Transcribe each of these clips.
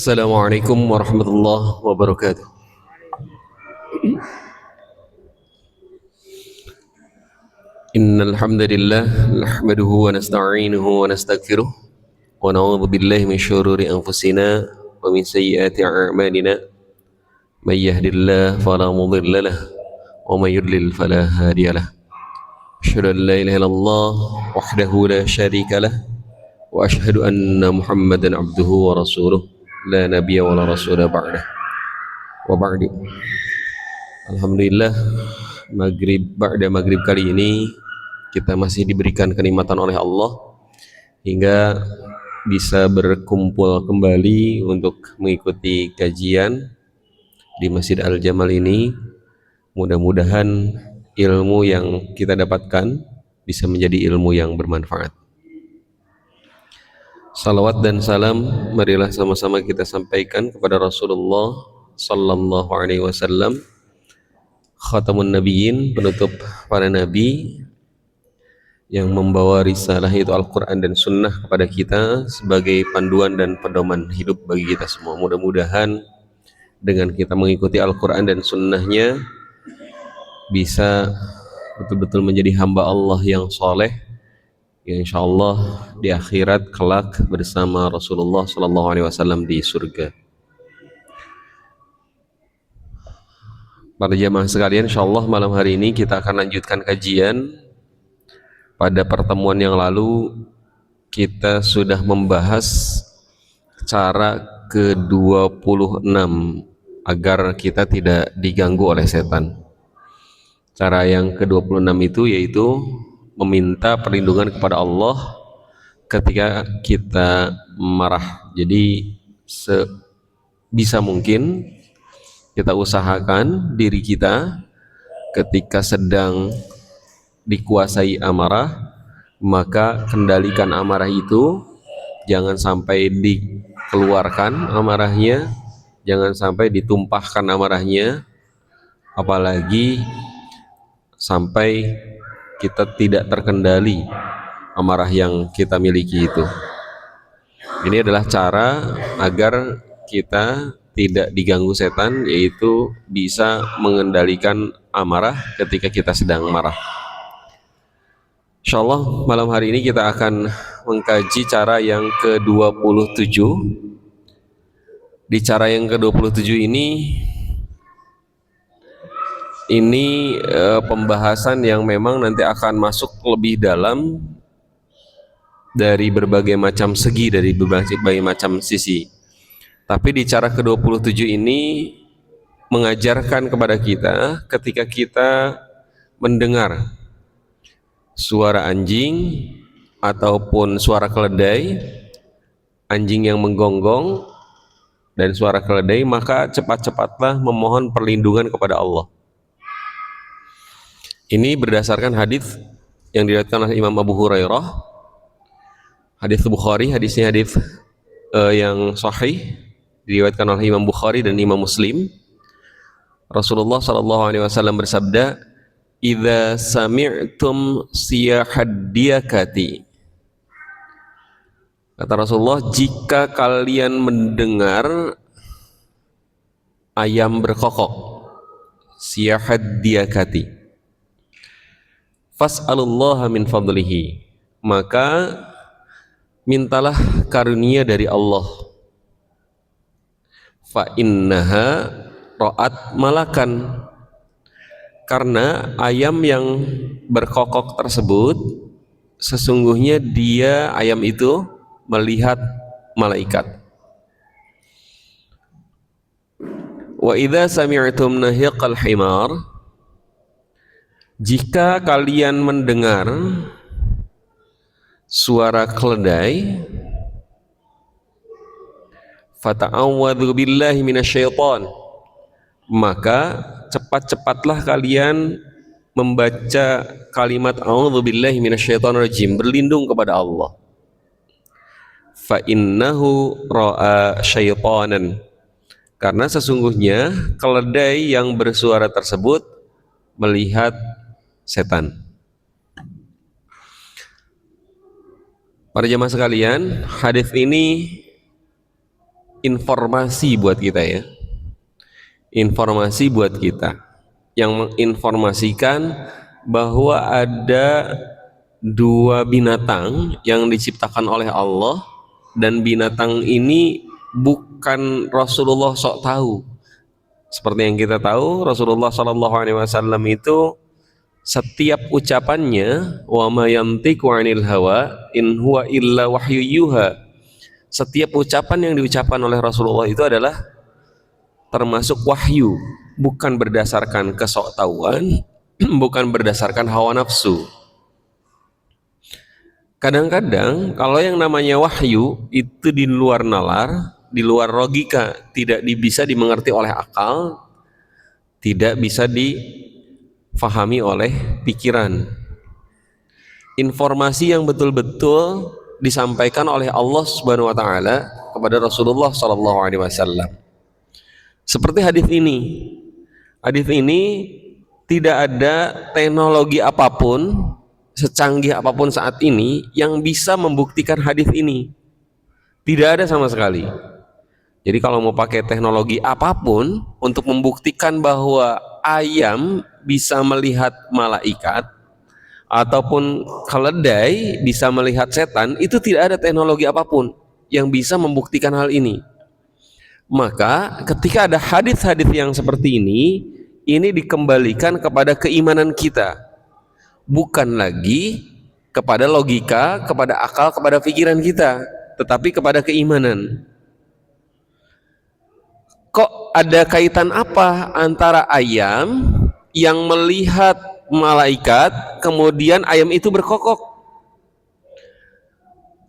Assalamualaikum warahmatullahi wabarakatuh. Innal hamdalillah nahmaduhu wa nasta'inuhu wa nastaghfiruh wa na'udzu billahi min syururi anfusina wa min sayyiati a'malina. May yahdihillahu fala mudilla lahu wa may yudlil fala hadiyalah. Asyhadu an la ilaha illallah wahdahu la syarika lah wa asyhadu anna Muhammadan abduhu wa rasuluh la nabiyya wa la rasula ba'dah. Wa ba'du. Alhamdulillah, maghrib kali ini kita masih diberikan kenikmatan oleh Allah hingga bisa berkumpul kembali untuk mengikuti kajian di Masjid Al-Jamal ini. Mudah-mudahan ilmu yang kita dapatkan bisa menjadi ilmu yang bermanfaat. Salawat dan salam marilah sama-sama kita sampaikan kepada Rasulullah sallallahu alaihi wasallam, khatamun nabiyyin, penutup para nabi, yang membawa risalah itu Al-Quran dan Sunnah kepada kita sebagai panduan dan pedoman hidup bagi kita semua. Mudah-mudahan dengan kita mengikuti Al-Quran dan Sunnahnya bisa betul-betul menjadi hamba Allah yang soleh, yang insya Allah di akhirat kelak bersama Rasulullah SAW di surga. Para jamaah sekalian, insya Allah malam hari ini kita akan lanjutkan kajian. Pada pertemuan yang lalu kita sudah membahas cara ke-26 agar kita tidak diganggu oleh setan. Cara yang ke-26 itu yaitu meminta perlindungan kepada Allah ketika kita marah. Jadi sebisa mungkin kita usahakan diri kita ketika sedang dikuasai amarah, maka kendalikan amarah itu, jangan sampai dikeluarkan amarahnya, jangan sampai ditumpahkan amarahnya, apalagi sampai kita tidak terkendali amarah yang kita miliki itu. Ini adalah cara agar kita tidak diganggu setan, yaitu bisa mengendalikan amarah ketika kita sedang marah. Insyaallah malam hari ini kita akan mengkaji cara yang ke-27. Di cara yang ke-27 ini pembahasan yang memang nanti akan masuk lebih dalam dari berbagai macam segi, dari berbagai macam sisi. Tapi di cara ke-27 ini mengajarkan kepada kita ketika kita mendengar suara anjing ataupun suara keledai, anjing yang menggonggong dan suara keledai, maka cepat-cepatlah memohon perlindungan kepada Allah. Ini berdasarkan hadis yang diriwayatkan oleh Imam Abu Hurairah, hadis Bukhari, hadisnya hadis yang sahih, diriwayatkan oleh Imam Bukhari dan Imam Muslim. Rasulullah SAW bersabda, "Idza sami'tum siyahad diyakati." Kata Rasulullah, jika kalian mendengar ayam berkokok, siyahad diyakati, fas'alullaha min fadlihi, maka mintalah karunia dari Allah. Fa innaha ra'at malakan, karena ayam yang berkokok tersebut sesungguhnya ayam itu melihat malaikat. Wa idza sami'tum nahiqal himar, jika kalian mendengar suara keledai, fata'awwadzu billahi minasyaiton, maka cepat-cepatlah kalian membaca kalimat a'udzubillahi minasyaitonirrajim, berlindung kepada Allah. Fa innahu ra'a syaitanan, karena sesungguhnya keledai yang bersuara tersebut melihat setan. Para jemaah sekalian, hadis ini informasi buat kita ya, informasi buat kita yang menginformasikan bahwa ada dua binatang yang diciptakan oleh Allah, dan binatang ini bukan Rasulullah sok tahu. Seperti yang kita tahu, Rasulullah Shallallahu Alaihi Wasallam itu setiap ucapannya, wa ma yantiqu 'anil hawa in huwa illa wahyu yuha. Setiap ucapan yang diucapkan oleh Rasulullah itu adalah termasuk wahyu, bukan berdasarkan kesoktahuan, bukan berdasarkan hawa nafsu. Kadang-kadang kalau yang namanya wahyu itu di luar nalar, di luar logika, tidak bisa dimengerti oleh akal, tidak bisa difahami oleh pikiran. Informasi yang betul-betul disampaikan oleh Allah Subhanahu wa taala kepada Rasulullah sallallahu alaihi wasallam. Seperti hadis ini. Hadis ini tidak ada teknologi apapun, secanggih apapun saat ini yang bisa membuktikan hadis ini. Tidak ada sama sekali. Jadi kalau mau pakai teknologi apapun untuk membuktikan bahwa ayam bisa melihat malaikat ataupun keledai bisa melihat setan, itu tidak ada teknologi apapun yang bisa membuktikan hal ini. Maka ketika ada hadis-hadis yang seperti ini dikembalikan kepada keimanan kita, bukan lagi kepada logika, kepada akal, kepada pikiran kita, tetapi kepada keimanan. Kok ada kaitan apa antara ayam yang melihat malaikat kemudian ayam itu berkokok?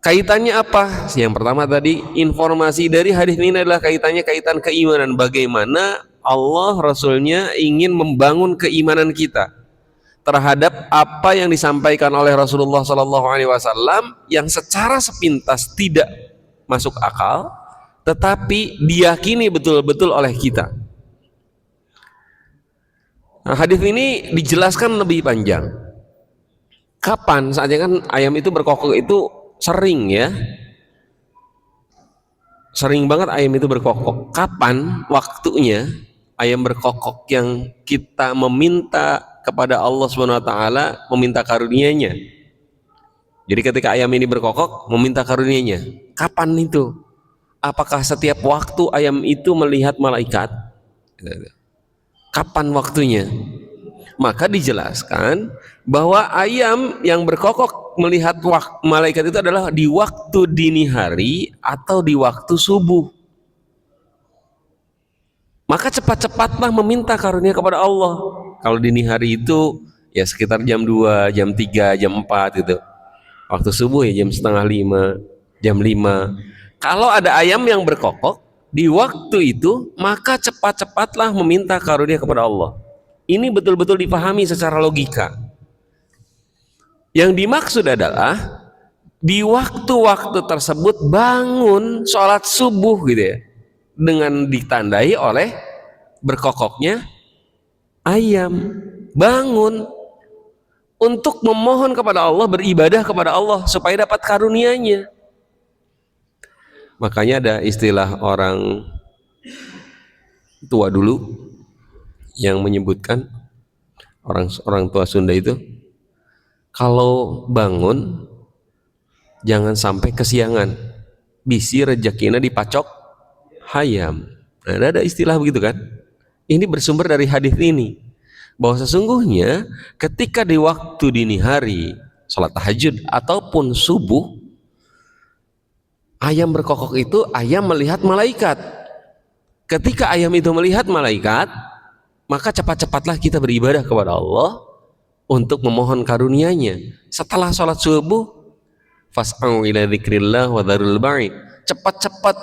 Kaitannya apa? Yang pertama tadi, informasi dari hadis ini adalah kaitannya kaitan keimanan. Bagaimana Allah Rasulnya ingin membangun keimanan kita terhadap apa yang disampaikan oleh Rasulullah SAW yang secara sepintas tidak masuk akal, tetapi diyakini betul-betul oleh kita. Nah, hadis ini dijelaskan lebih panjang. Kapan? Saatnya kan ayam itu berkokok itu sering ya, sering banget ayam itu berkokok. Kapan waktunya ayam berkokok yang kita meminta kepada Allah Subhanahu wa taala, meminta karunia-Nya? Jadi ketika ayam ini berkokok meminta karunia-Nya, kapan itu? Apakah setiap waktu ayam itu melihat malaikat? Kapan waktunya? Maka dijelaskan bahwa ayam yang berkokok melihat malaikat itu adalah di waktu dini hari atau di waktu subuh. Maka cepat-cepatlah meminta karunia kepada Allah. Kalau dini hari itu ya sekitar jam 2, jam 3, jam 4 gitu. Waktu subuh ya jam setengah 5, jam 5. Kalau ada ayam yang berkokok di waktu itu, maka cepat-cepatlah meminta karunia kepada Allah. Ini betul-betul dipahami secara logika. Yang dimaksud adalah di waktu-waktu tersebut bangun sholat subuh gitu ya, dengan ditandai oleh berkokoknya ayam. Bangun untuk memohon kepada Allah, beribadah kepada Allah supaya dapat karunia-Nya. Makanya ada istilah orang tua dulu yang menyebutkan, orang tua Sunda itu, kalau bangun jangan sampai kesiangan, bisi rejekina dipacok hayam. Nah, ada istilah begitu kan? Ini bersumber dari hadis ini, bahwa sesungguhnya ketika di waktu dini hari sholat tahajud ataupun subuh, ayam berkokok itu ayam melihat malaikat. Ketika ayam itu melihat malaikat, maka cepat-cepatlah kita beribadah kepada Allah untuk memohon karunia-Nya. Setelah sholat subuh, fas'au ila dzikrillah wa dzarul bai', cepat-cepat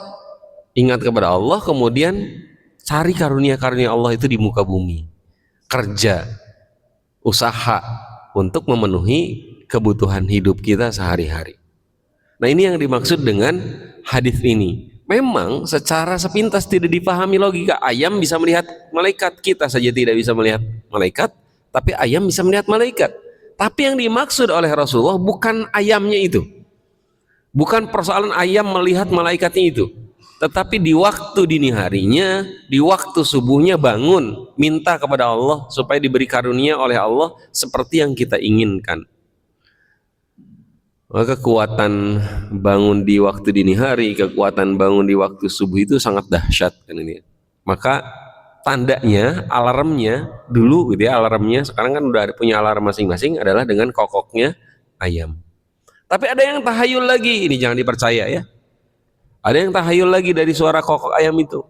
ingat kepada Allah, kemudian cari karunia-karunia Allah itu di muka bumi. Kerja, usaha untuk memenuhi kebutuhan hidup kita sehari-hari. Nah, ini yang dimaksud dengan hadis ini. Memang secara sepintas tidak dipahami logika. Ayam bisa melihat malaikat, kita saja tidak bisa melihat malaikat, tapi ayam bisa melihat malaikat. Tapi yang dimaksud oleh Rasulullah bukan ayamnya itu, bukan persoalan ayam melihat malaikatnya itu, Tetapi di waktu dini harinya, di waktu subuhnya bangun, minta kepada Allah supaya diberi karunia oleh Allah seperti yang kita inginkan. Maka kekuatan bangun di waktu dini hari, kekuatan bangun di waktu subuh itu sangat dahsyat kan ini. Maka tandanya, alarmnya dulu gitu ya, alarmnya sekarang kan udah punya alarm masing-masing adalah dengan kokoknya ayam. Tapi ada yang tahayul lagi, ini jangan dipercaya ya. Ada yang tahayul lagi dari suara kokok ayam itu.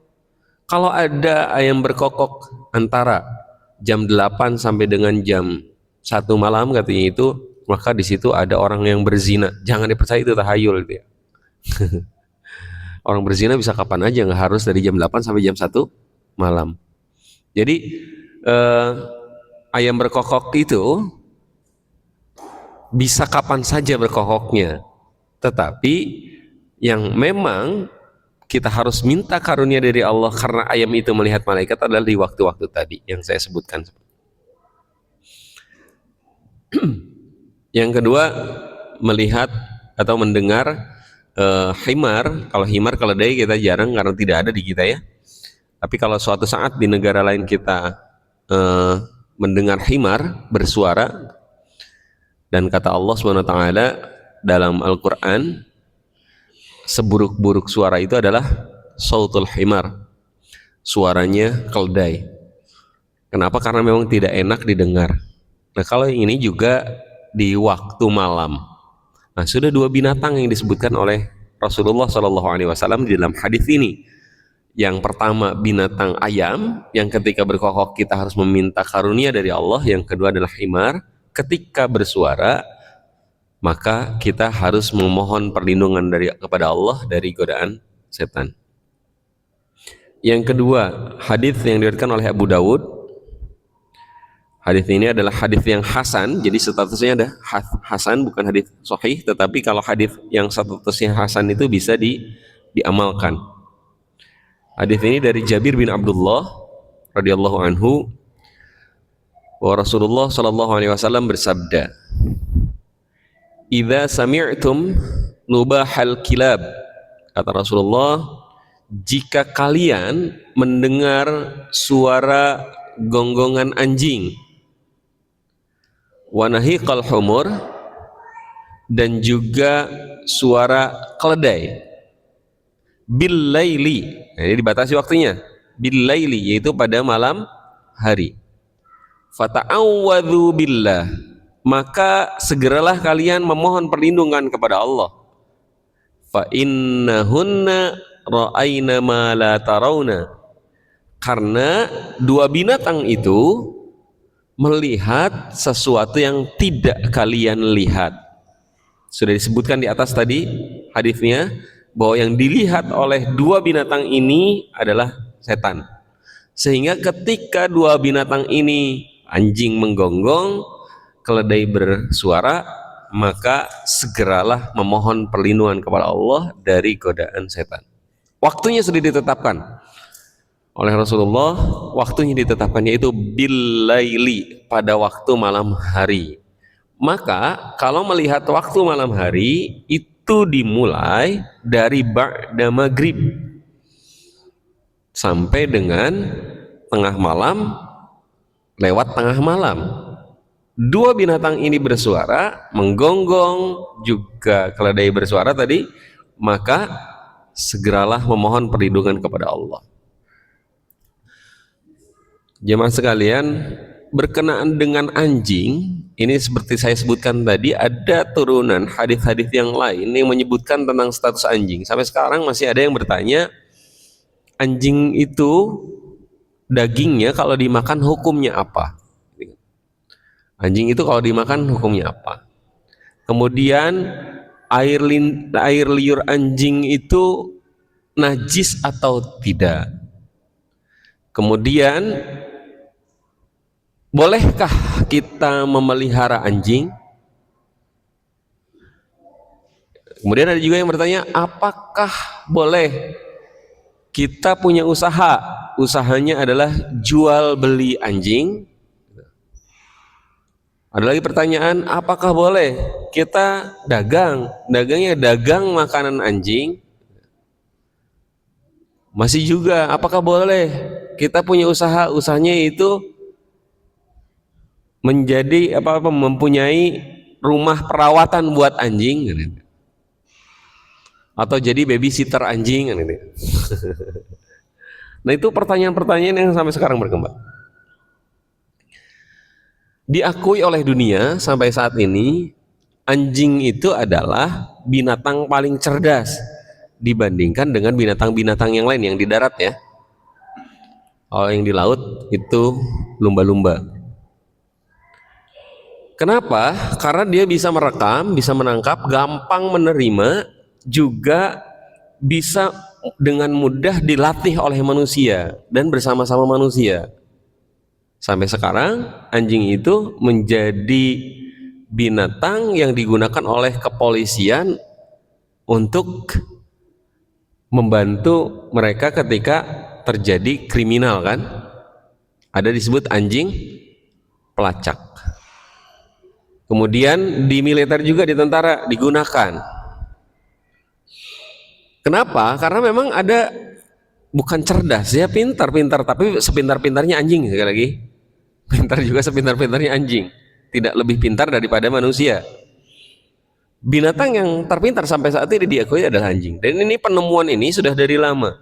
Kalau ada ayam berkokok antara jam 8 sampai dengan jam 1 malam katanya itu, maka di situ ada orang yang berzina. Jangan dipercaya itu tahayul gitu ya. Orang berzina bisa kapan aja, nggak harus dari jam 8 sampai jam 1 malam. Jadi ayam berkokok itu bisa kapan saja berkokoknya. Tetapi yang memang kita harus minta karunia dari Allah karena ayam itu melihat malaikat adalah di waktu-waktu tadi yang saya sebutkan. Yang kedua, melihat atau mendengar himar. Kalau himar keledai kita jarang karena tidak ada di kita ya. Tapi kalau suatu saat di negara lain kita mendengar himar bersuara, dan kata Allah SWT dalam Al-Quran, seburuk-buruk suara itu adalah sautul himar, suaranya keledai. Kenapa? Karena memang tidak enak didengar. Nah kalau yang ini juga di waktu malam. Nah sudah dua binatang yang disebutkan oleh Rasulullah SAW di dalam hadis ini. Yang pertama binatang ayam, yang ketika berkokok kita harus meminta karunia dari Allah. Yang kedua adalah himar, ketika bersuara maka kita harus memohon perlindungan kepada Allah dari godaan setan. Yang kedua, hadis yang diriwayatkan oleh Abu Dawud. Hadis ini adalah hadis yang hasan, jadi statusnya ada hasan, bukan hadis sahih, tetapi kalau hadis yang statusnya hasan itu bisa diamalkan. Hadis ini dari Jabir bin Abdullah radhiyallahu anhu, bahwa Rasulullah sallallahu alaihi wasallam bersabda, "Idza sami'tum nubahal kilab," kata Rasulullah, jika kalian mendengar suara gonggongan anjing, wa nahiqal humur, dan juga suara keledai, bil laili, nah, ini dibatasi waktunya, bil laili yaitu pada malam hari, fata'awwadzu billah, maka segeralah kalian memohon perlindungan kepada Allah, fa innahunna ra'aina ma la tarawna, karena dua binatang itu melihat sesuatu yang tidak kalian lihat. Sudah disebutkan di atas tadi hadisnya bahwa yang dilihat oleh dua binatang ini adalah setan. Sehingga ketika dua binatang ini, anjing menggonggong, keledai bersuara, maka segeralah memohon perlindungan kepada Allah dari godaan setan. Waktunya sudah ditetapkan oleh Rasulullah, waktunya ditetapkan yaitu bil laili, pada waktu malam hari. Maka kalau melihat waktu malam hari itu dimulai dari ba'da maghrib sampai dengan tengah malam, lewat tengah malam. Dua binatang ini bersuara, menggonggong, juga keledai bersuara tadi, maka segeralah memohon perlindungan kepada Allah. Jemaah sekalian, berkenaan dengan anjing, ini seperti saya sebutkan tadi, ada turunan hadis-hadis yang lain yang menyebutkan tentang status anjing. Sampai sekarang masih ada yang bertanya, anjing itu dagingnya kalau dimakan hukumnya apa? Anjing itu kalau dimakan hukumnya apa? Kemudian air liur anjing itu najis atau tidak? Kemudian bolehkah kita memelihara anjing? Kemudian ada juga yang bertanya, apakah boleh kita punya usaha? Usahanya adalah jual beli anjing. Ada lagi pertanyaan, apakah boleh kita dagang? Dagangnya dagang makanan anjing. Masih juga, apakah boleh kita punya usahanya itu menjadi mempunyai rumah perawatan buat anjing atau jadi babysitter anjing gitu. Nah, itu pertanyaan-pertanyaan yang sampai sekarang berkembang. Diakui oleh dunia sampai saat ini, anjing itu adalah binatang paling cerdas dibandingkan dengan binatang-binatang yang lain yang di darat ya. Kalau yang di laut itu lumba-lumba. Kenapa? Karena dia bisa merekam, bisa menangkap, gampang menerima, juga bisa dengan mudah dilatih oleh manusia dan bersama-sama manusia. Sampai sekarang anjing itu menjadi binatang yang digunakan oleh kepolisian untuk membantu mereka ketika terjadi kriminal kan. Ada disebut anjing pelacak. Kemudian di militer juga, di tentara digunakan. Kenapa? Karena memang ada, bukan cerdas ya, pintar-pintar, tapi sepintar-pintarnya anjing. Sekali lagi, pintar juga sepintar-pintarnya anjing, tidak lebih pintar daripada manusia. Binatang yang terpintar sampai saat ini diakui adalah anjing. Dan ini penemuan ini sudah dari lama.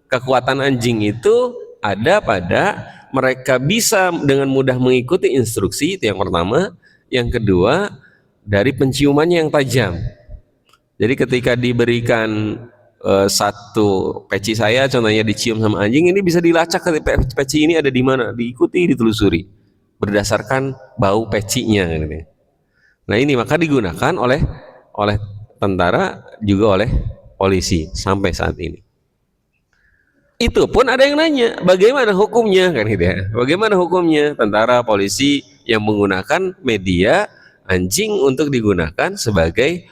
Kekuatan anjing itu ada pada mereka bisa dengan mudah mengikuti instruksi, itu yang pertama. Yang kedua, dari penciumannya yang tajam. Jadi ketika diberikan satu peci, saya contohnya dicium sama anjing, ini bisa dilacak peci ini ada di mana, diikuti, ditelusuri berdasarkan bau pecinya. Nah, ini maka digunakan oleh tentara juga oleh polisi sampai saat ini. Itu pun ada yang nanya, bagaimana hukumnya kan gitu ya? Bagaimana hukumnya tentara, polisi yang menggunakan media anjing untuk digunakan sebagai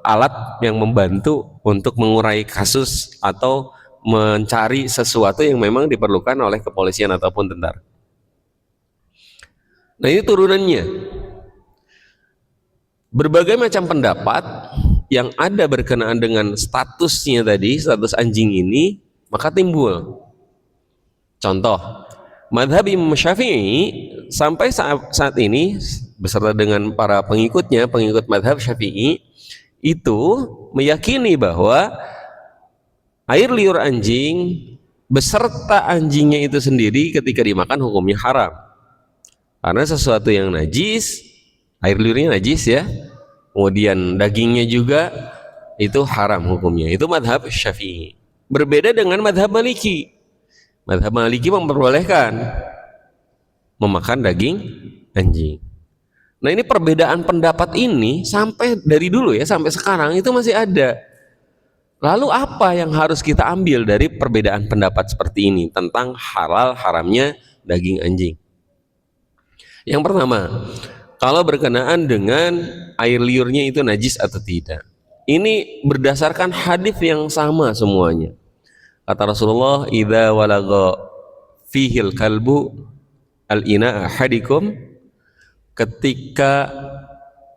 alat yang membantu untuk mengurai kasus atau mencari sesuatu yang memang diperlukan oleh kepolisian ataupun tentara. Nah, ini turunannya. Berbagai macam pendapat yang ada berkenaan dengan statusnya tadi, status anjing ini, maka timbul. Contoh, mazhab Imam Syafi'i sampai saat ini beserta dengan para pengikutnya, pengikut mazhab Syafi'i itu meyakini bahwa air liur anjing beserta anjingnya itu sendiri ketika dimakan hukumnya haram. Karena sesuatu yang najis, air liurnya najis ya, kemudian dagingnya juga itu haram hukumnya. Itu mazhab Syafi'i. Berbeda dengan mazhab Maliki. Mazhab Maliki memperbolehkan memakan daging anjing. Nah, ini perbedaan pendapat ini sampai dari dulu ya sampai sekarang itu masih ada. Lalu apa yang harus kita ambil dari perbedaan pendapat seperti ini tentang halal haramnya daging anjing? Yang pertama, kalau berkenaan dengan air liurnya itu najis atau tidak, ini berdasarkan hadis yang sama semuanya. Kata Rasulullah, idza walagha fihil kalbu al-ina ahadikum, ketika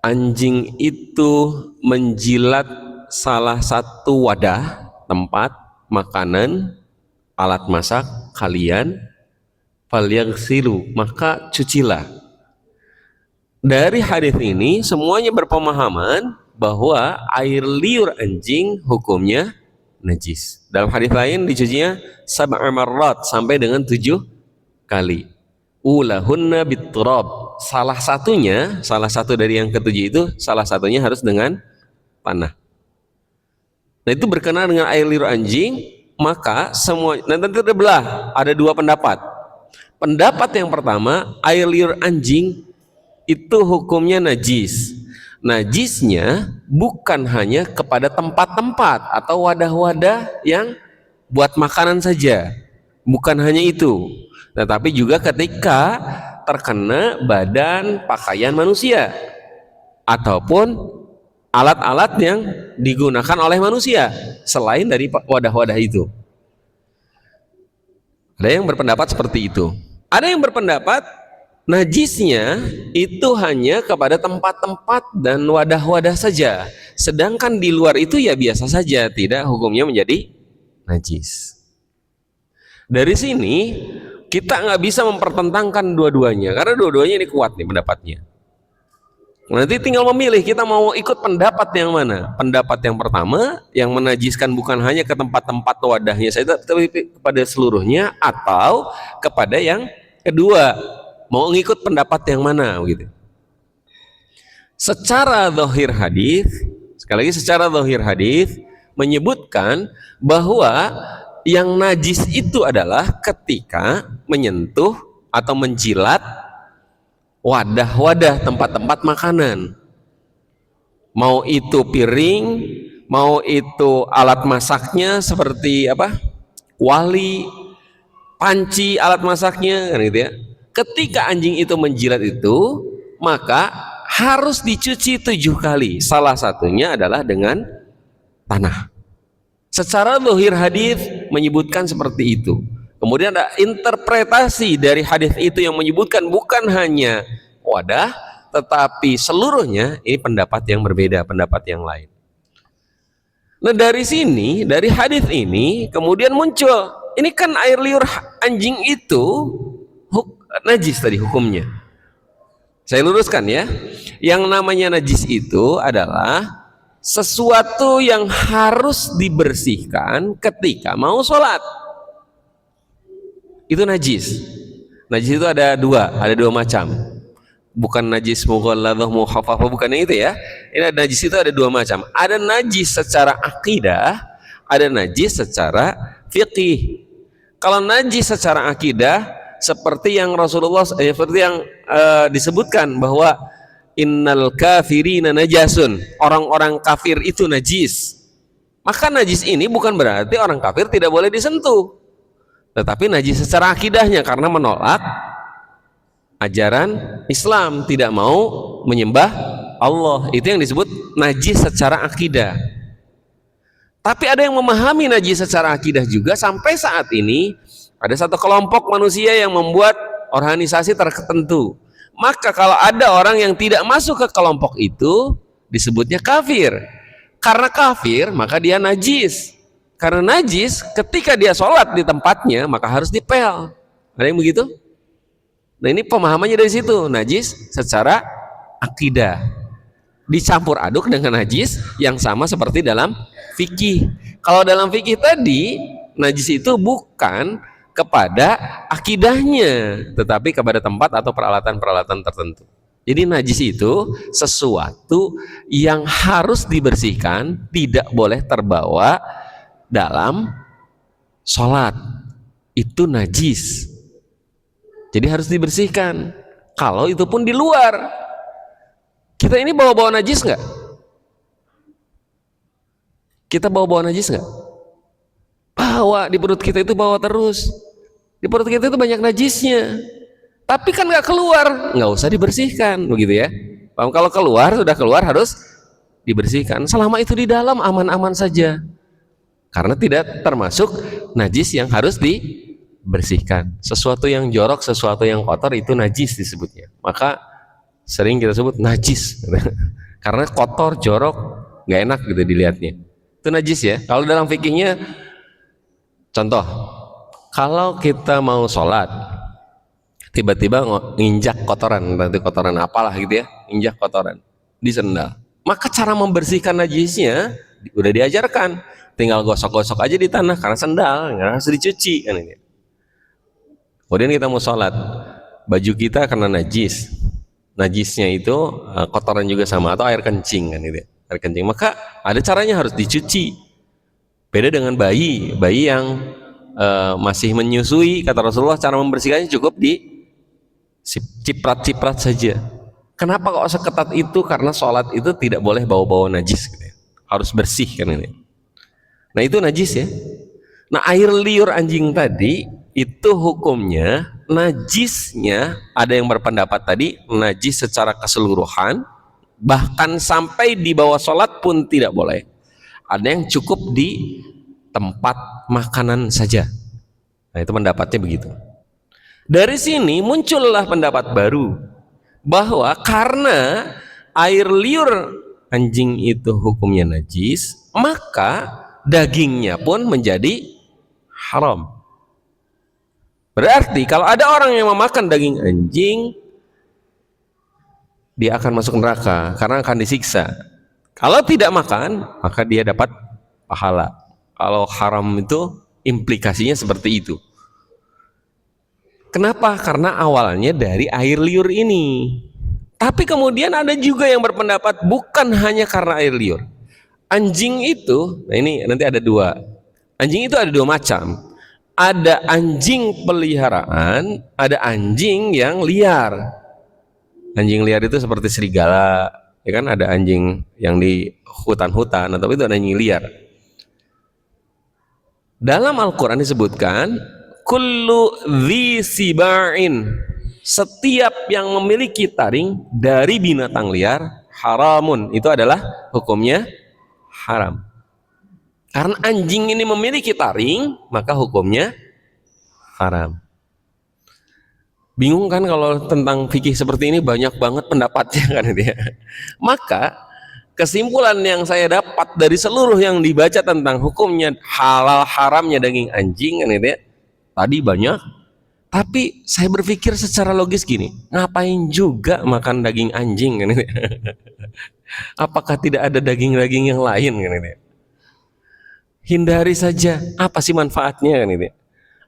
anjing itu menjilat salah satu wadah, tempat makanan, alat masak kalian, falyaghsilu, maka cucilah. Dari hadis ini semuanya berpemahaman bahwa air liur anjing hukumnya najis. Dalam hadis lain dicucinya sab'a marrat, sampai dengan 7 kali. Ulahunna bitturab. Salah satu dari yang ketujuh itu, salah satunya harus dengan tanah. Nah, itu berkenaan dengan air liur anjing, maka semua nanti terbelah, ada 2 pendapat. Pendapat yang pertama, air liur anjing itu hukumnya najis. Najisnya bukan hanya kepada tempat-tempat atau wadah-wadah yang buat makanan saja, bukan hanya itu, tetapi juga ketika terkena badan pakaian manusia ataupun alat-alat yang digunakan oleh manusia selain dari wadah-wadah itu. Ada yang berpendapat seperti itu. Ada yang berpendapat najisnya itu hanya kepada tempat-tempat dan wadah-wadah saja, sedangkan di luar itu ya biasa saja, tidak hukumnya menjadi najis. Dari sini kita nggak bisa mempertentangkan dua-duanya karena dua-duanya ini kuat nih pendapatnya. Nanti tinggal memilih kita mau ikut pendapat yang mana. Pendapat yang pertama yang menajiskan bukan hanya ke tempat-tempat wadahnya saja tapi kepada seluruhnya, atau kepada yang kedua mau ngikut pendapat yang mana gitu. Secara zahir hadis, sekali lagi secara zahir hadis menyebutkan bahwa yang najis itu adalah ketika menyentuh atau menjilat wadah-wadah tempat-tempat makanan, mau itu piring, mau itu alat masaknya seperti apa, kuali, panci alat masaknya kan gitu ya. Ketika anjing itu menjilat itu, maka harus dicuci 7 kali, salah satunya adalah dengan tanah. Secara zahir hadis menyebutkan seperti itu. Kemudian ada interpretasi dari hadis itu yang menyebutkan bukan hanya wadah, tetapi seluruhnya. Ini pendapat yang berbeda, pendapat yang lain. Nah dari sini, dari hadis ini kemudian muncul, ini kan air liur anjing itu najis tadi hukumnya. Saya luruskan ya, yang namanya najis itu adalah sesuatu yang harus dibersihkan ketika mau sholat. Itu najis. Najis itu ada dua macam. Bukan najis mughalladhah mukhafafah, bukan itu ya. Ini najis itu ada 2 macam. Ada najis secara akidah, ada najis secara fiqih. Kalau najis secara akidah seperti yang Rasulullah seperti yang disebutkan bahwa innal kafirina najasun, orang-orang kafir itu najis. Maka najis ini bukan berarti orang kafir tidak boleh disentuh, tetapi najis secara akidahnya karena menolak ajaran Islam, tidak mau menyembah Allah. Itu yang disebut najis secara akidah. Tapi ada yang memahami najis secara akidah juga. Sampai saat ini ada satu kelompok manusia yang membuat organisasi tertentu. Maka kalau ada orang yang tidak masuk ke kelompok itu, disebutnya kafir. Karena kafir maka dia najis. Karena najis ketika dia sholat di tempatnya maka harus dipel. Ada yang begitu? Nah ini pemahamannya dari situ, najis secara akidah dicampur aduk dengan najis yang sama seperti dalam fikih. Kalau dalam fikih tadi najis itu bukan kepada akidahnya, tetapi kepada tempat atau peralatan-peralatan tertentu. Jadi najis itu sesuatu yang harus dibersihkan, tidak boleh terbawa dalam sholat. Itu najis. Jadi harus dibersihkan. Kalau itu pun di luar. Kita ini bawa-bawa najis nggak? Kita bawa-bawa najis nggak? Bawa, di perut kita itu bawa terus. Di perut kita itu banyak najisnya. Tapi kan nggak keluar, nggak usah dibersihkan, begitu ya. Kalau keluar, sudah keluar harus dibersihkan. Selama itu di dalam aman-aman saja. Karena tidak termasuk najis yang harus dibersihkan. Sesuatu yang jorok, sesuatu yang kotor itu najis disebutnya. Maka sering kita sebut najis. Karena kotor, jorok, nggak enak gitu dilihatnya. Itu najis ya. Kalau dalam fikihnya, contoh, kalau kita mau sholat, tiba-tiba nginjak kotoran, nanti kotoran apalah gitu ya, injak kotoran di sendal, maka cara membersihkan najisnya udah diajarkan, tinggal gosok-gosok aja di tanah karena sendal nggak harus dicuci kan ini. Kemudian kita mau sholat, baju kita karena najis, najisnya itu kotoran juga sama, atau air kencing kan gitu, air kencing, maka ada caranya harus dicuci. Beda dengan bayi yang masih menyusui, kata Rasulullah cara membersihkannya cukup di ciprat-ciprat saja. Kenapa kok seketat itu? Karena sholat itu tidak boleh bawa-bawa najis gitu ya. Harus bersih kan ini. Nah itu najis ya. Nah air liur anjing tadi itu hukumnya najisnya, ada yang berpendapat tadi najis secara keseluruhan, bahkan sampai di bawah sholat pun tidak boleh. Ada yang cukup di tempat makanan saja. Nah itu pendapatnya begitu. Dari sini muncullah pendapat baru bahwa karena air liur anjing itu hukumnya najis, maka dagingnya pun menjadi haram. Berarti kalau ada orang yang memakan daging anjing, dia akan masuk neraka karena akan disiksa. Kalau tidak makan, maka dia dapat pahala. Kalau haram itu implikasinya seperti itu. Kenapa? Karena awalnya dari air liur ini. Tapi kemudian ada juga yang berpendapat bukan hanya karena air liur. Anjing itu, nah ini nanti ada dua. Anjing itu ada dua macam. Ada anjing peliharaan, ada anjing yang liar. Anjing liar itu seperti serigala, ya kan, ada anjing yang di hutan-hutan, atau itu ada anjing liar. Dalam Al-Quran disebutkan kullu dzi siba'in, setiap yang memiliki taring dari binatang liar, haramun, itu adalah hukumnya haram. Karena anjing ini memiliki taring, maka hukumnya haram. Bingung kan kalau tentang fikih seperti ini, banyak banget pendapatnya kan ya. Maka kesimpulan yang saya dapat dari seluruh yang dibaca tentang hukumnya halal haramnya daging anjing kan ya, tadi banyak, tapi saya berpikir secara logis gini, ngapain juga makan daging anjing kan ya? Apakah tidak ada daging-daging yang lain kan ya? Hindari saja, apa sih manfaatnya kan itu?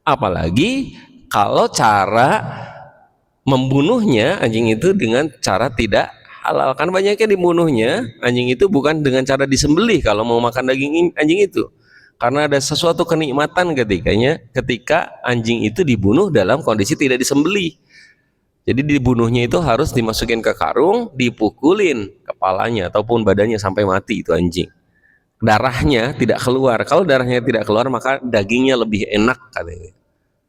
Apalagi kalau cara membunuhnya anjing itu dengan cara tidak halal, kan banyaknya dibunuhnya anjing itu bukan dengan cara disembelih kalau mau makan daging anjing itu, karena ada sesuatu kenikmatan ketika anjing itu dibunuh dalam kondisi tidak disembelih. Jadi dibunuhnya itu harus dimasukin ke karung, dipukulin kepalanya ataupun badannya sampai mati itu anjing. Darahnya tidak keluar. Kalau darahnya tidak keluar, maka dagingnya lebih enak katanya.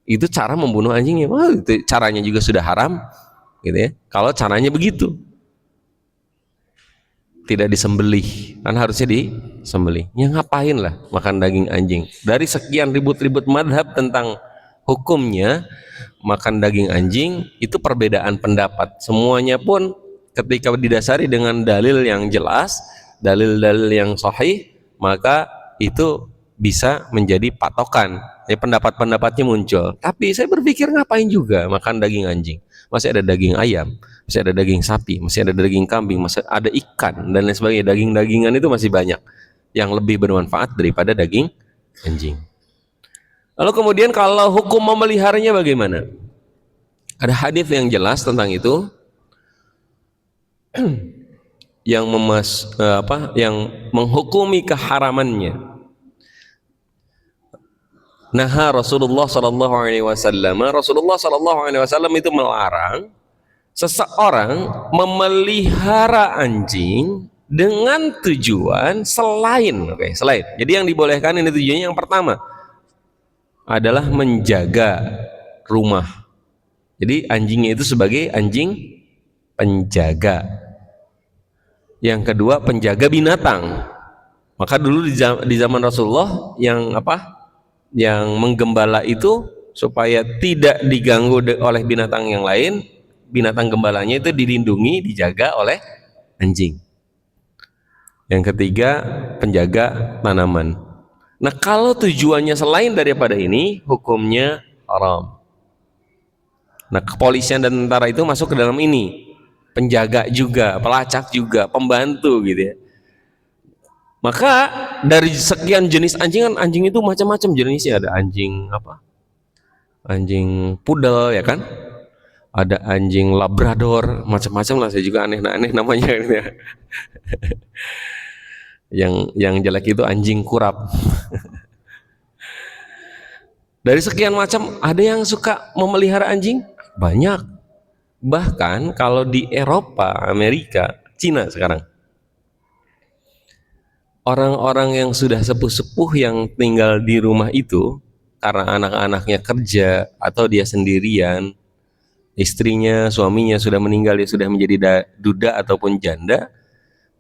Itu cara membunuh anjingnya. Wah, itu caranya juga sudah haram, gitu ya. Kalau caranya begitu, tidak disembelih, kan harusnya disembelih. Ya ngapain lah makan daging anjing? Dari sekian ribut-ribut madhab tentang hukumnya makan daging anjing, itu perbedaan pendapat. Semuanya pun ketika didasari dengan dalil yang jelas, dalil-dalil yang sahih, maka itu bisa menjadi patokan. Ya, pendapat-pendapatnya muncul. Tapi saya berpikir ngapain juga makan daging anjing? Masih ada daging ayam, masih ada daging sapi, masih ada daging kambing, masih ada ikan dan lain sebagainya. Daging-dagingan itu masih banyak yang lebih bermanfaat daripada daging anjing. Lalu kemudian kalau hukum memeliharanya bagaimana? Ada hadis yang jelas tentang itu. Yang yang menghukumi keharamannya. Naha Rasulullah sallallahu alaihi wasallam. Rasulullah sallallahu alaihi wasallam itu melarang seseorang memelihara anjing dengan tujuan selain. Jadi yang dibolehkan ini tujuannya yang pertama adalah menjaga rumah. Jadi anjingnya itu sebagai anjing penjaga. Yang kedua, penjaga binatang. Maka dulu di zaman Rasulullah yang menggembala itu supaya tidak diganggu oleh binatang yang lain, binatang gembalanya itu dilindungi, dijaga oleh anjing. Yang ketiga, penjaga tanaman. Nah, kalau tujuannya selain daripada ini, hukumnya haram. Nah, kepolisian dan tentara itu masuk ke dalam ini. Penjaga juga, pelacak juga, pembantu gitu ya. Maka dari sekian jenis anjing, kan anjing itu macam-macam jenisnya. Ada anjing anjing pudel ya kan, ada anjing labrador, macam-macam lah. Saya juga aneh-aneh namanya gitu ya. yang jelek itu anjing kurap. Dari sekian macam, ada yang suka memelihara anjing, banyak. Bahkan kalau di Eropa, Amerika, Cina sekarang, orang-orang yang sudah sepuh-sepuh yang tinggal di rumah itu karena anak-anaknya kerja atau dia sendirian, istrinya, suaminya sudah meninggal, dia sudah menjadi duda ataupun janda,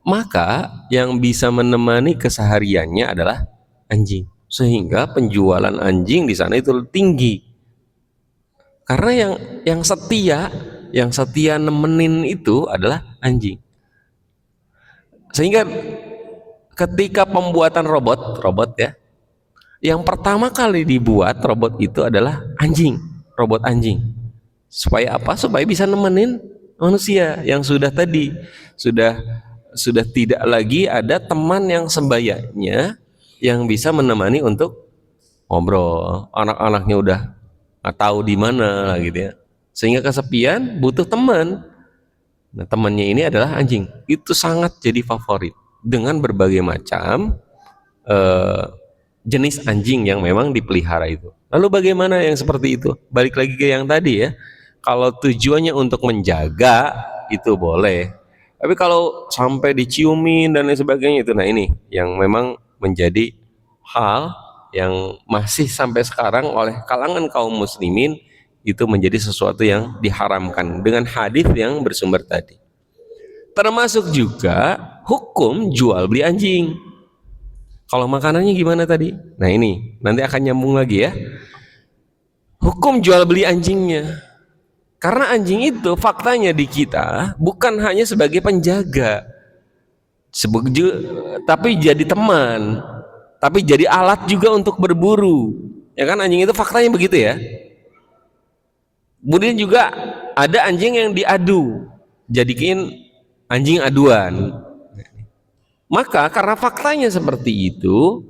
maka yang bisa menemani kesehariannya adalah anjing. Sehingga penjualan anjing di sana itu tinggi. Karena yang setia nemenin itu adalah anjing. Sehingga ketika pembuatan robot ya, Yang pertama kali dibuat robot itu adalah anjing, robot anjing. Supaya apa? Supaya bisa nemenin manusia yang sudah tadi sudah tidak lagi ada teman yang sembayanya yang bisa menemani untuk ngobrol. Anak-anaknya udah nggak tahu di mana gitu ya. Sehingga kesepian butuh teman. Nah, temannya ini adalah anjing. Itu sangat jadi favorit dengan berbagai macam eh, jenis anjing yang memang dipelihara itu. Lalu bagaimana yang seperti itu? Balik lagi ke yang tadi ya. Kalau tujuannya untuk menjaga itu boleh. Tapi kalau sampai diciumin dan lain sebagainya itu, nah ini yang memang menjadi hal yang masih sampai sekarang oleh kalangan kaum muslimin itu menjadi sesuatu yang diharamkan dengan hadis yang bersumber tadi. Termasuk juga hukum jual beli anjing. Kalau makanannya gimana tadi? Nah ini nanti akan nyambung lagi ya. Hukum jual beli anjingnya. Karena anjing itu faktanya di kita bukan hanya sebagai penjaga, tapi jadi teman, tapi jadi alat juga untuk berburu. Ya kan anjing itu faktanya begitu ya. Kemudian juga ada anjing yang diadu, jadikan anjing aduan. Maka karena faktanya seperti itu,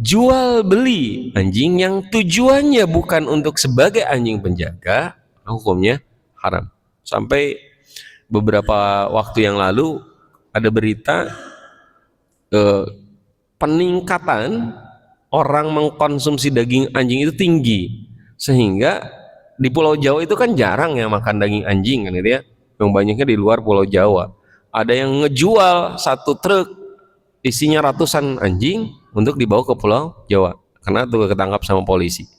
jual beli anjing yang tujuannya bukan untuk sebagai anjing penjaga, hukumnya haram. Sampai beberapa waktu yang lalu ada berita peningkatan orang mengkonsumsi daging anjing itu tinggi, sehingga di Pulau Jawa itu kan jarang ya makan daging anjing kan gitu ya, yang banyaknya di luar Pulau Jawa. Ada yang ngejual satu truk isinya ratusan anjing untuk dibawa ke Pulau Jawa karena tuh ketangkap sama polisi.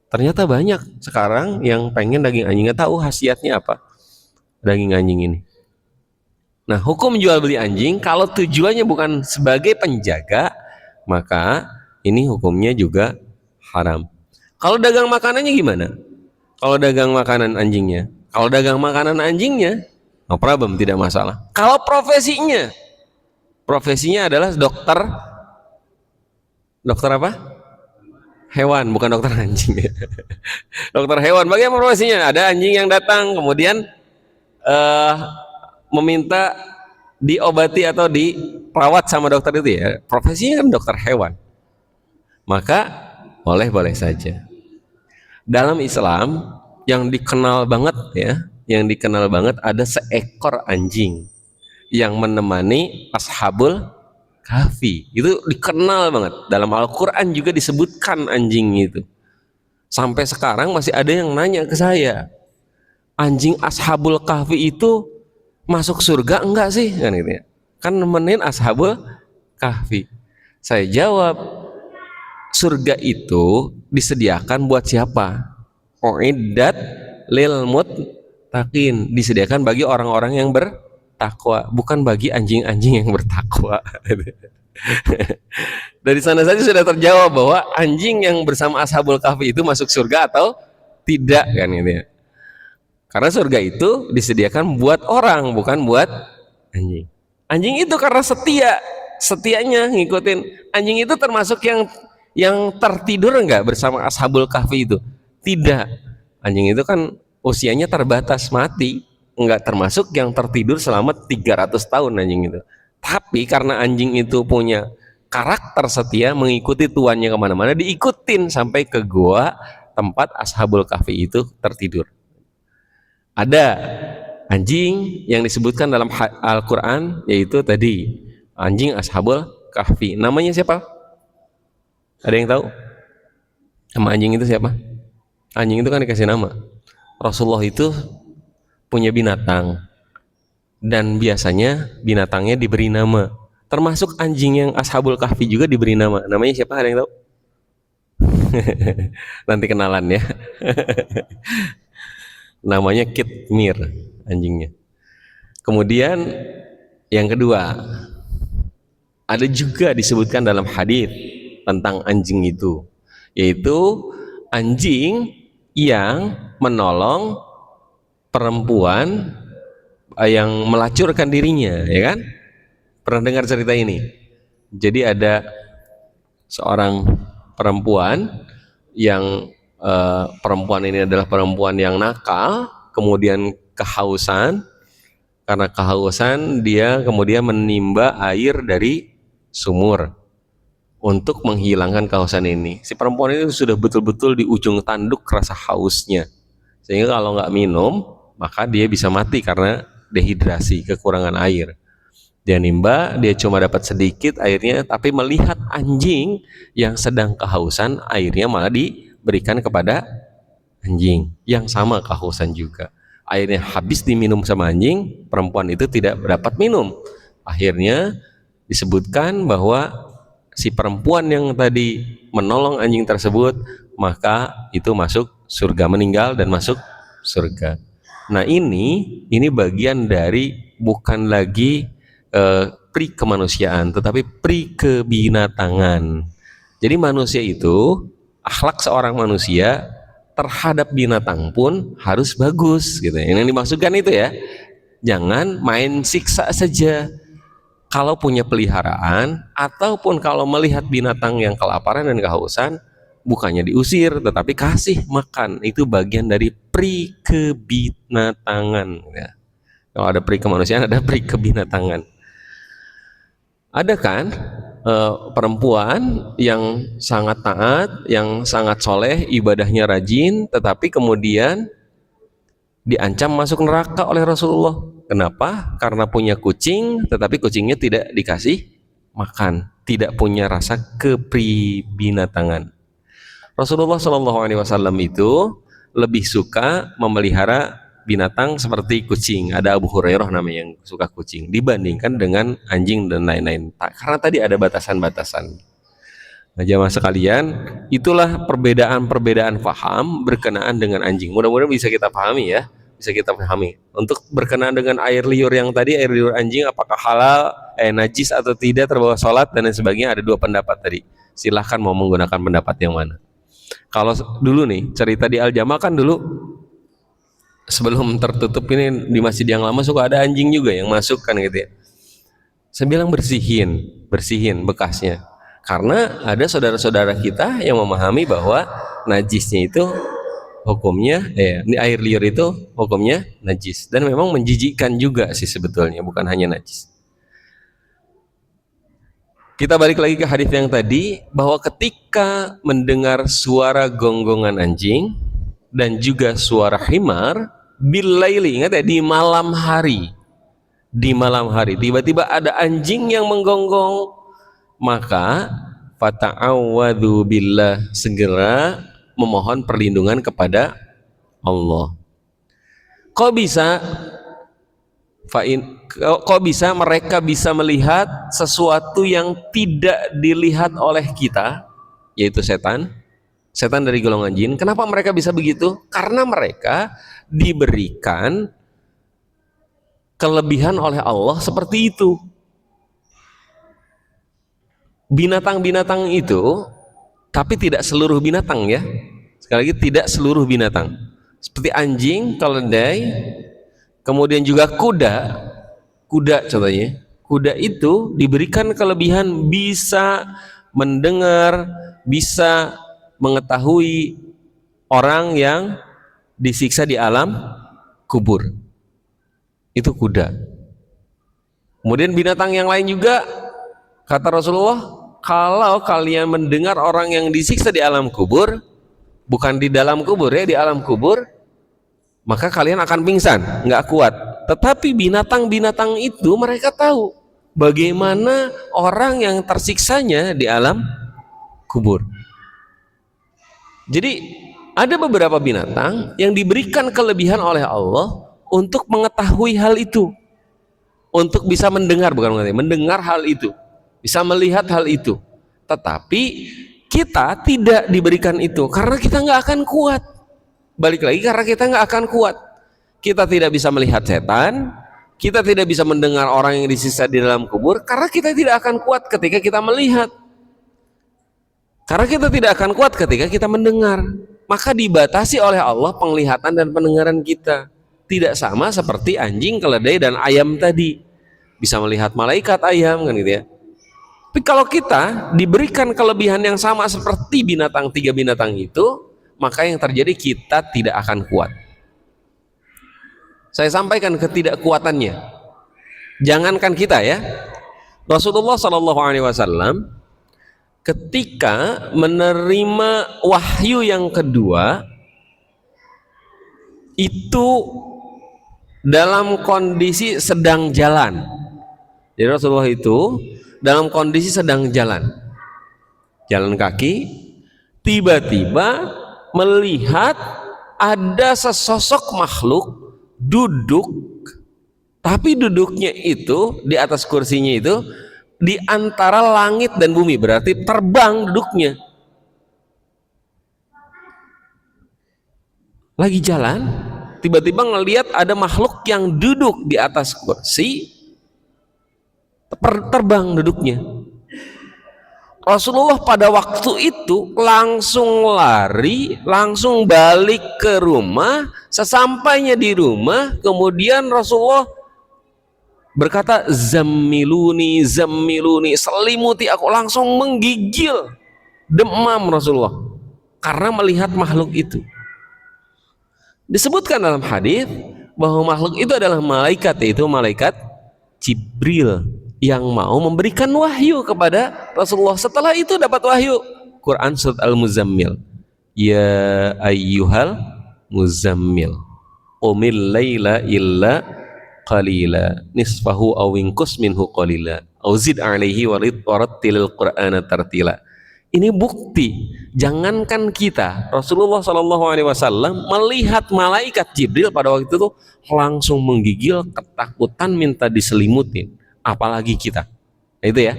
Ternyata banyak sekarang yang pengen daging anjing, nggak tahu khasiatnya apa daging anjing ini. Nah, hukum jual beli anjing kalau tujuannya bukan sebagai penjaga, maka ini hukumnya juga haram. Kalau dagang makanannya gimana? Kalau dagang makanan anjingnya, kalau dagang makanan anjingnya, no problem, tidak masalah. Kalau profesinya adalah dokter, dokter apa? Hewan, bukan dokter anjing. Dokter hewan, bagaimana profesinya? Ada anjing yang datang, kemudian meminta diobati atau diperawat sama dokter itu ya, profesinya kan dokter hewan, maka boleh-boleh saja. Dalam Islam yang dikenal banget ya, yang dikenal banget ada seekor anjing yang menemani Ashabul Kahfi. Itu dikenal banget. Dalam Al-Quran juga disebutkan anjing itu. Sampai sekarang masih ada yang nanya ke saya, anjing Ashabul Kahfi itu masuk surga enggak sih? Kan gitu ya. Kan nemenin Ashabul Kahfi. Saya jawab, surga itu disediakan buat siapa? Uiddat lil muttaqin, disediakan bagi orang-orang yang bertakwa, bukan bagi anjing-anjing yang bertakwa. Dari sana saja sudah terjawab bahwa anjing yang bersama Ashabul Kahfi itu masuk surga atau tidak kan gitu ya. Karena surga itu disediakan buat orang, bukan buat anjing. Anjing itu karena setianya ngikutin. Anjing itu termasuk yang tertidur enggak bersama Ashabul Kahfi itu? Tidak. Anjing itu kan usianya terbatas, mati. Enggak termasuk yang tertidur selama 300 tahun anjing itu. Tapi karena anjing itu punya karakter setia, mengikuti tuannya kemana-mana, diikutin sampai ke gua tempat Ashabul Kahfi itu tertidur. Ada anjing yang disebutkan dalam Al-Quran, yaitu tadi anjing Ashabul Kahfi. Namanya siapa? Ada yang tahu? Nama anjing itu siapa? Anjing itu kan dikasih nama. Rasulullah itu punya binatang, dan biasanya binatangnya diberi nama. Termasuk anjing yang Ashabul Kahfi juga diberi nama. Namanya siapa? Ada yang tahu? Nanti kenalan ya. Namanya Kitmir anjingnya. Kemudian yang kedua, ada juga disebutkan dalam hadis tentang anjing itu, yaitu anjing yang menolong perempuan yang melacurkan dirinya, ya kan? Pernah dengar cerita ini? Jadi ada seorang perempuan yang perempuan ini adalah perempuan yang nakal, kemudian kehausan. Karena kehausan dia kemudian menimba air dari sumur untuk menghilangkan kehausan ini. Si perempuan ini sudah betul-betul di ujung tanduk rasa hausnya, sehingga kalau nggak minum maka dia bisa mati karena dehidrasi, kekurangan air. Dia nimba, dia cuma dapat sedikit airnya, tapi melihat anjing yang sedang kehausan, airnya malah diberikan kepada anjing yang sama kehausan juga. Airnya habis diminum sama anjing, perempuan itu tidak dapat minum. Akhirnya disebutkan bahwa si perempuan yang tadi menolong anjing tersebut, maka itu masuk surga, meninggal dan masuk surga. Nah ini bagian dari bukan lagi pri kemanusiaan, tetapi pri kebinatangan. Jadi manusia itu, akhlak seorang manusia terhadap binatang pun harus bagus gitu. Yang dimaksudkan itu ya, jangan main siksa saja. Kalau punya peliharaan ataupun kalau melihat binatang yang kelaparan dan kehausan, bukannya diusir tetapi kasih makan. Itu bagian dari pri kebinatangan ya. Kalau ada pri kemanusiaan, ada pri kebinatangan. Ada kan perempuan yang sangat taat, yang sangat soleh, ibadahnya rajin, tetapi kemudian diancam masuk neraka oleh Rasulullah. Kenapa? Karena punya kucing, tetapi kucingnya tidak dikasih makan, tidak punya rasa kepribinatangan. Rasulullah SAW itu lebih suka memelihara binatang seperti kucing. Ada Abu Hurairah namanya yang suka kucing, dibandingkan dengan anjing dan lain-lain. Karena tadi ada batasan-batasan. Nah, jamaah sekalian, itulah perbedaan-perbedaan paham berkenaan dengan anjing. Mudah-mudahan bisa kita pahami ya, bisa kita pahami. Untuk berkenaan dengan air liur yang tadi, air liur anjing apakah halal, najis atau tidak, terbawa sholat dan lain sebagainya, ada dua pendapat tadi. Silahkan mau menggunakan pendapat yang mana. Kalau dulu nih, cerita di Al-Jamaah kan dulu sebelum tertutup ini di masjid yang lama suka ada anjing juga yang masuk kan gitu ya. Saya bilang bersihin bekasnya. Karena ada saudara-saudara kita yang memahami bahwa najisnya itu hukumnya, ini air liur itu hukumnya najis. Dan memang menjijikkan juga sih sebetulnya, bukan hanya najis. Kita balik lagi ke hadis yang tadi, bahwa ketika mendengar suara gonggongan anjing dan juga suara himar, billaili, ingat ya, di malam hari. Di malam hari tiba-tiba ada anjing yang menggonggong, maka fata'awwadhu billah, segera memohon perlindungan kepada Allah. Kok bisa mereka bisa melihat sesuatu yang tidak dilihat oleh kita, yaitu setan dari golongan jin? Kenapa mereka bisa begitu? Karena mereka diberikan kelebihan oleh Allah seperti itu. Binatang-binatang itu, tapi tidak seluruh binatang ya. Sekali lagi, tidak seluruh binatang. Seperti anjing, keledai, kemudian juga kuda contohnya. Kuda itu diberikan kelebihan bisa mendengar, bisa mengetahui orang yang disiksa di alam kubur. Itu kuda. Kemudian binatang yang lain juga, kata Rasulullah, kalau kalian mendengar orang yang disiksa di alam kubur, bukan di dalam kubur ya, di alam kubur, maka kalian akan pingsan, nggak kuat. Tetapi binatang-binatang itu mereka tahu bagaimana orang yang tersiksanya di alam kubur. Jadi ada beberapa binatang yang diberikan kelebihan oleh Allah untuk mengetahui hal itu, untuk bisa mendengar, mendengar hal itu, bisa melihat hal itu. Tetapi kita tidak diberikan itu karena kita nggak akan kuat. Balik lagi, karena kita nggak akan kuat. Kita tidak bisa melihat setan, kita tidak bisa mendengar orang yang disiksa di dalam kubur karena kita tidak akan kuat ketika kita melihat. Karena kita tidak akan kuat ketika kita mendengar. Maka dibatasi oleh Allah penglihatan dan pendengaran kita. Tidak sama seperti anjing, keledai dan ayam tadi. Bisa melihat malaikat ayam kan gitu ya. Tapi kalau kita diberikan kelebihan yang sama seperti binatang, tiga binatang itu, maka yang terjadi kita tidak akan kuat. Saya sampaikan ketidakkuatannya. Jangankan kita ya, Rasulullah Shallallahu Alaihi Wasallam ketika menerima wahyu yang kedua itu dalam kondisi sedang jalan. Jadi Rasulullah itu dalam kondisi sedang jalan kaki, tiba-tiba melihat ada sesosok makhluk duduk, tapi duduknya itu di atas kursinya itu di antara langit dan bumi, berarti terbang duduknya. Lagi jalan, tiba-tiba ngelihat ada makhluk yang duduk di atas kursi, terbang duduknya. Rasulullah pada waktu itu langsung lari, langsung balik ke rumah. Sesampainya di rumah, kemudian Rasulullah berkata, zammiluni, zammiluni, selimuti aku. Langsung menggigil, demam Rasulullah karena melihat makhluk itu. Disebutkan dalam hadis bahwa makhluk itu adalah malaikat, yaitu malaikat Jibril yang mau memberikan wahyu kepada Rasulullah. Setelah itu dapat wahyu Quran surat Al-Muzammil, ya ayyuhal muzammil qumil laila illa qalila nisfahu aw inqus minhu qalila aw zid alaihi warattilil qur'ana tartila. Ini bukti, jangankan kita, Rasulullah SAW melihat malaikat Jibril pada waktu itu langsung menggigil, ketakutan, minta diselimutin, apalagi kita. Itu ya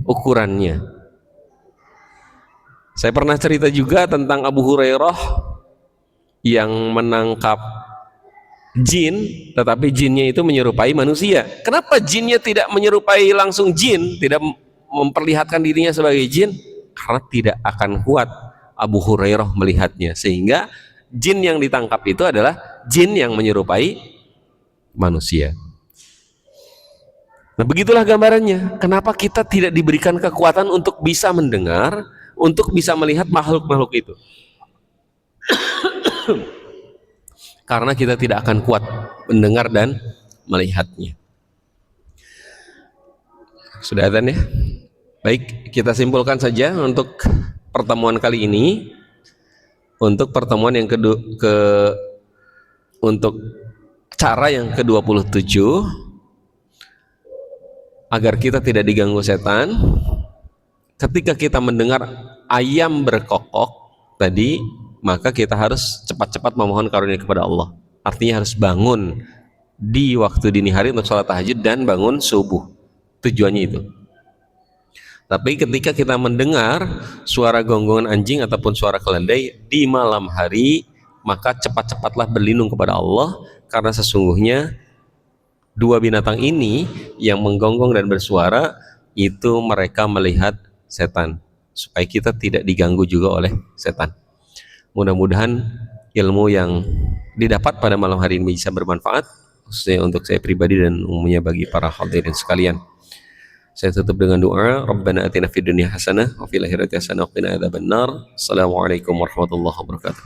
ukurannya. Saya pernah cerita juga tentang Abu Hurairah yang menangkap jin, tetapi jinnya itu menyerupai manusia. Kenapa jinnya tidak menyerupai langsung jin, tidak memperlihatkan dirinya sebagai jin? Karena tidak akan kuat Abu Hurairah melihatnya, sehingga jin yang ditangkap itu adalah jin yang menyerupai manusia. Nah, begitulah gambarannya. Kenapa kita tidak diberikan kekuatan untuk bisa mendengar, untuk bisa melihat makhluk-makhluk itu? Karena kita tidak akan kuat mendengar dan melihatnya. Sudah adzan ya? Baik, kita simpulkan saja untuk pertemuan kali ini. Untuk pertemuan yang untuk cara yang ke-27 agar kita tidak diganggu setan. Ketika kita mendengar ayam berkokok tadi, maka kita harus cepat-cepat memohon karunia kepada Allah. Artinya harus bangun di waktu dini hari untuk sholat tahajud dan bangun subuh. Tujuannya itu. Tapi ketika kita mendengar suara gonggongan anjing ataupun suara keledai di malam hari, maka cepat-cepatlah berlindung kepada Allah, karena sesungguhnya dua binatang ini yang menggonggong dan bersuara itu mereka melihat setan, supaya kita tidak diganggu juga oleh setan. Mudah-mudahan ilmu yang didapat pada malam hari ini bisa bermanfaat, khususnya untuk saya pribadi dan umumnya bagi para hadirin sekalian. Saya tutup dengan doa, Rabbana atina fid dunya hasanah wa fil akhirati hasanah wa qina adzabannar. Assalamualaikum warahmatullahi wabarakatuh.